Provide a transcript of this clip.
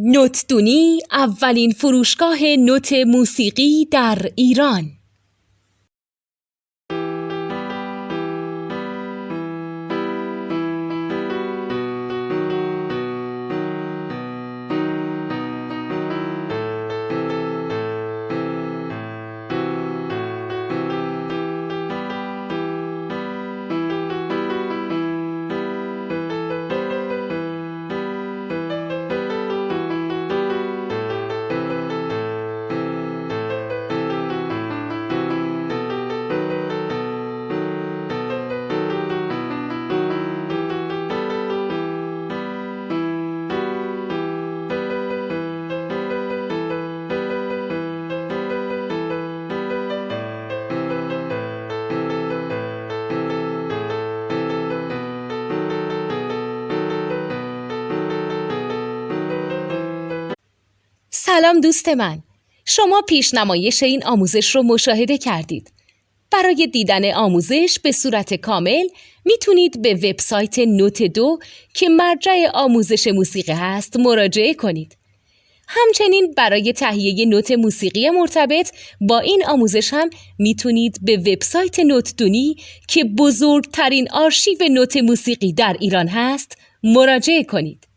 نوتدونی اولین فروشگاه نوت موسیقی در ایران. سلام دوست من، شما پیشنمایش این آموزش رو مشاهده کردید. برای دیدن آموزش به صورت کامل میتونید به وبسایت نوت 2 که مرجع آموزش موسیقی هست مراجعه کنید. همچنین برای تهیه نوت موسیقی مرتبط با این آموزش هم میتونید به وبسایت نوتدونی که بزرگترین آرشیو نوت موسیقی در ایران هست مراجعه کنید.